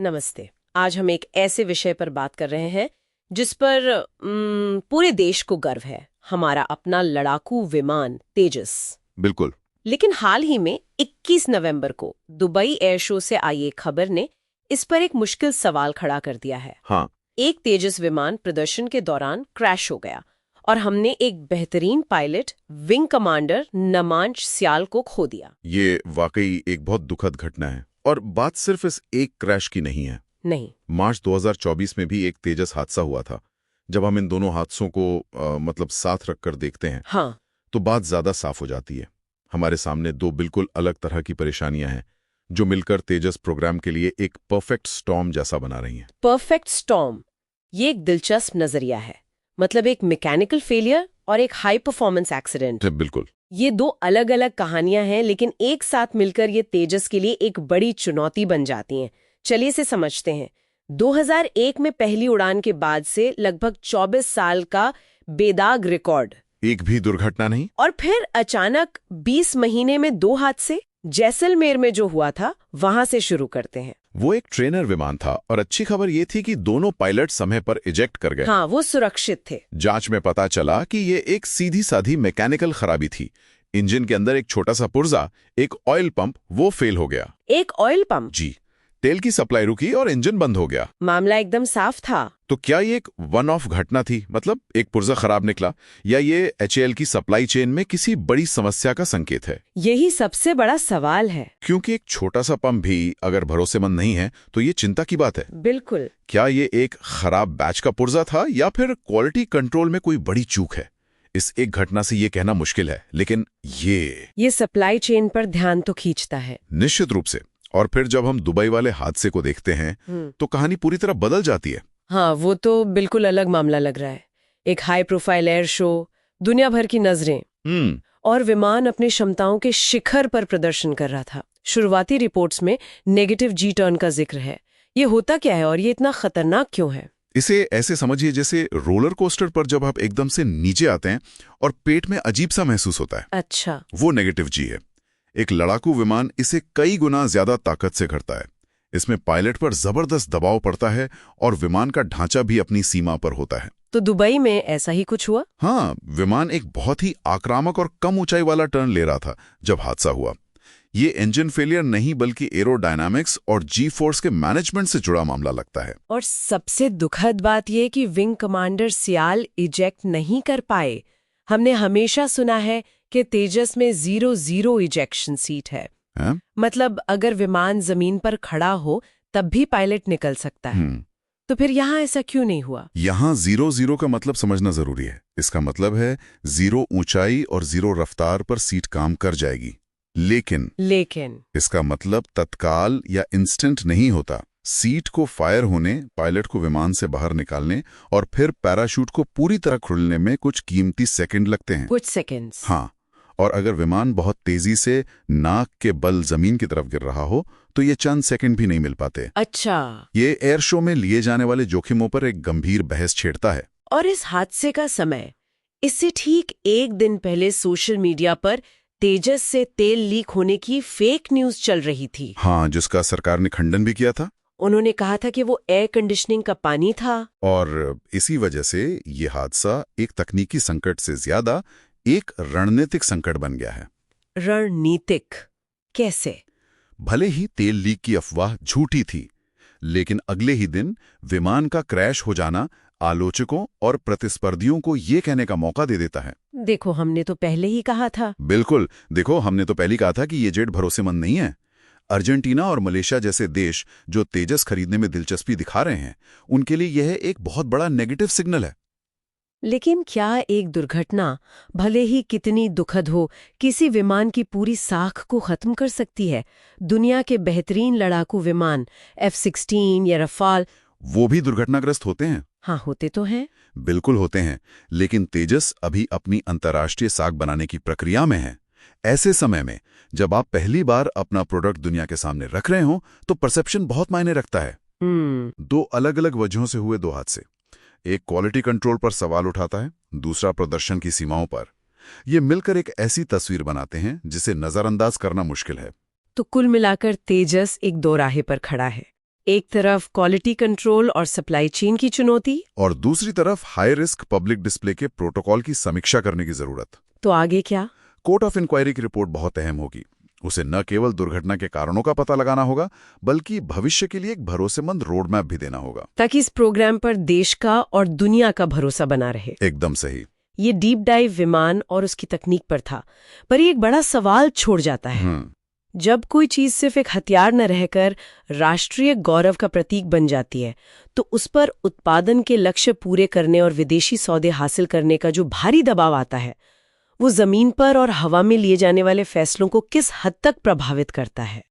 नमस्ते। आज हम एक ऐसे विषय पर बात कर रहे हैं जिस पर पूरे देश को गर्व है, हमारा अपना लड़ाकू विमान तेजस। बिल्कुल। लेकिन हाल ही में 21 नवंबर को दुबई एयर शो से आई एक खबर ने इस पर एक मुश्किल सवाल खड़ा कर दिया है। हाँ, एक तेजस विमान प्रदर्शन के दौरान क्रैश हो गया और हमने एक बेहतरीन पायलट विंग कमांडर नमांश सियाल को खो दिया। ये वाकई एक बहुत दुखद घटना है और बात सिर्फ इस एक क्रैश की नहीं है। नहीं। मार्च 2024 में भी एक तेजस हादसा हुआ था। जब हम इन दोनों हादसों को मतलब साथ रखकर देखते हैं हाँ, तो बात ज्यादा साफ हो जाती है। हमारे सामने दो बिल्कुल अलग तरह की परेशानियां हैं जो मिलकर तेजस प्रोग्राम के लिए एक परफेक्ट स्टॉर्म जैसा बना रही हैं। परफेक्ट स्टॉर्म, ये एक दिलचस्प नजरिया है। मतलब एक मैकेनिकल फेलियर और एक हाई परफॉर्मेंस एक्सीडेंट। बिल्कुल। ये दो अलग अलग कहानियां हैं, लेकिन एक साथ मिलकर ये तेजस के लिए एक बड़ी चुनौती बन जाती हैं। चलिए इसे समझते हैं। 2001 में पहली उड़ान के बाद से लगभग 24 साल का बेदाग रिकॉर्ड, एक भी दुर्घटना नहीं। और फिर अचानक 20 महीने में 2 हादसे। जैसलमेर में जो हुआ था वहां से शुरू करते हैं। वो एक ट्रेनर विमान था और अच्छी खबर ये थी कि दोनों पायलट समय पर इजेक्ट कर गए। हाँ, वो सुरक्षित थे। जांच में पता चला कि ये एक सीधी साधी मैकेनिकल खराबी थी। इंजन के अंदर एक छोटा सा पुर्जा, एक ऑयल पंप, वो फेल हो गया। एक ऑयल पंप? जी। तेल की सप्लाई रुकी और इंजन बंद हो गया। मामला एकदम साफ था। तो क्या ये एक वन ऑफ घटना थी, मतलब एक पुर्जा खराब निकला, या ये एचएएल की सप्लाई चेन में किसी बड़ी समस्या का संकेत है? यही सबसे बड़ा सवाल है। क्योंकि एक छोटा सा पंप भी अगर भरोसेमंद नहीं है तो ये चिंता की बात है। बिल्कुल। क्या ये एक खराब बैच का पुर्जा था या फिर क्वालिटी कंट्रोल में कोई बड़ी चूक है? इस एक घटना से ये कहना मुश्किल है, लेकिन ये सप्लाई चेन पर ध्यान तो खींचता है। निश्चित रूप से। और फिर जब हम दुबई वाले हादसे को देखते हैं तो कहानी पूरी तरह बदल जाती है। हाँ, वो तो बिल्कुल अलग मामला लग रहा है। एक हाई प्रोफाइल एयर शो, दुनिया भर की नजरें, और विमान अपनी क्षमताओं के शिखर पर प्रदर्शन कर रहा था। शुरुआती रिपोर्ट्स में नेगेटिव जी टर्न का जिक्र है। ये होता क्या है और ये इतना खतरनाक क्यों है? इसे ऐसे समझिए जैसे रोलर कोस्टर पर जब आप एकदम से नीचे आते हैं और पेट में अजीब सा महसूस होता है। अच्छा। वो नेगेटिव जी है। एक लड़ाकू विमान इसे कई गुना ज्यादा ताकत से करता है। इसमें पायलट पर जबरदस्त दबाव पड़ता है और विमान का ढांचा भी अपनी सीमा पर होता है। तो दुबई में ऐसा ही कुछ हुआ? हाँ, विमान एक बहुत ही आक्रामक और कम ऊंचाई वाला टर्न ले रहा था जब हादसा हुआ। ये इंजन फेलियर नहीं बल्कि एरोडायनामिक्स और जी फोर्स के मैनेजमेंट से जुड़ा मामला लगता है। और सबसे दुखद बात यह कि विंग कमांडर सियाल इजेक्ट नहीं कर पाए। हमने हमेशा सुना है कि तेजस में 0-0 इजेक्शन सीट है। मतलब अगर विमान जमीन पर खड़ा हो तब भी पायलट निकल सकता है। तो फिर यहाँ ऐसा क्यों नहीं हुआ? यहाँ 0-0 का मतलब समझना जरूरी है। इसका मतलब है 0 ऊंचाई और 0 रफ्तार पर सीट काम कर जाएगी। लेकिन इसका मतलब तत्काल या इंस्टेंट नहीं होता। सीट को फायर होने, पायलट को विमान से बाहर निकालने और फिर पैराशूट को पूरी तरह खुलने में कुछ कीमती सेकंड लगते हैं। कुछ सेकंड्स। हाँ, और अगर विमान बहुत तेजी से नाक के बल जमीन की तरफ गिर रहा हो तो ये चंद सेकंड भी नहीं मिल पाते। अच्छा। ये एयर शो में लिए जाने वाले जोखिमों पर एक गंभीर बहस छेड़ता है। और इस हादसे का समय, इससे ठीक एक दिन पहले सोशल मीडिया पर तेजस से तेल लीक होने की फेक न्यूज चल रही थी। हाँ, जिसका सरकार ने खंडन भी किया था। उन्होंने कहा था कि वो एयर कंडीशनिंग का पानी था। और इसी वजह से ये हादसा एक तकनीकी संकट से ज्यादा एक रणनीतिक संकट बन गया है। रणनीतिक कैसे? भले ही तेल लीक की अफवाह झूठी थी, लेकिन अगले ही दिन विमान का क्रैश हो जाना आलोचकों और प्रतिस्पर्धियों को ये कहने का मौका दे देता है, देखो हमने तो पहले ही कहा था। बिल्कुल, देखो हमने तो पहले कहा था कि ये जेट भरोसेमंद नहीं है। अर्जेंटीना और मलेशिया जैसे देश जो तेजस खरीदने में दिलचस्पी दिखा रहे हैं, उनके लिए यह एक बहुत बड़ा नेगेटिव सिग्नल है। लेकिन क्या एक दुर्घटना, भले ही कितनी दुखद हो, किसी विमान की पूरी साख को खत्म कर सकती है? दुनिया के बेहतरीन लड़ाकू विमान F-16 या रफाल, वो भी दुर्घटनाग्रस्त होते हैं। हाँ, होते तो हैं। बिल्कुल होते हैं, लेकिन तेजस अभी अपनी अंतर्राष्ट्रीय साख बनाने की प्रक्रिया में है। ऐसे समय में जब आप पहली बार अपना प्रोडक्ट दुनिया के सामने रख रहे हो तो परसेप्शन बहुत मायने रखता है। दो अलग अलग वजहों से हुए दो हादसे, एक क्वालिटी कंट्रोल पर सवाल उठाता है, दूसरा प्रदर्शन की सीमाओं पर। ये मिलकर एक ऐसी तस्वीर बनाते हैं जिसे नजरअंदाज करना मुश्किल है। तो कुल मिलाकर तेजस एक दोराहे पर खड़ा है। एक तरफ क्वालिटी कंट्रोल और सप्लाई चेन की चुनौती, और दूसरी तरफ हाई रिस्क पब्लिक डिस्प्ले के प्रोटोकॉल की समीक्षा करने की जरूरत। तो आगे क्या? कोर्ट ऑफ इंक्वायरी की रिपोर्ट बहुत अहम होगी। उसे न केवल दुर्घटना के कारणों का पता लगाना होगा, बल्कि भविष्य के लिए एक भरोसेमंद रोड मैप भी देना होगा, ताकि इस प्रोग्राम पर देश का और दुनिया का भरोसा बना रहे। एकदम सही। ये डीप डाइव विमान और उसकी तकनीक पर था, पर ये एक बड़ा सवाल छोड़ जाता है। जब कोई चीज सिर्फ एक हथियार न रहकर राष्ट्रीय गौरव का प्रतीक बन जाती है, तो उस पर उत्पादन के लक्ष्य पूरे करने और विदेशी सौदे हासिल करने का जो भारी दबाव आता है, वो जमीन पर और हवा में लिए जाने वाले फैसलों को किस हद तक प्रभावित करता है।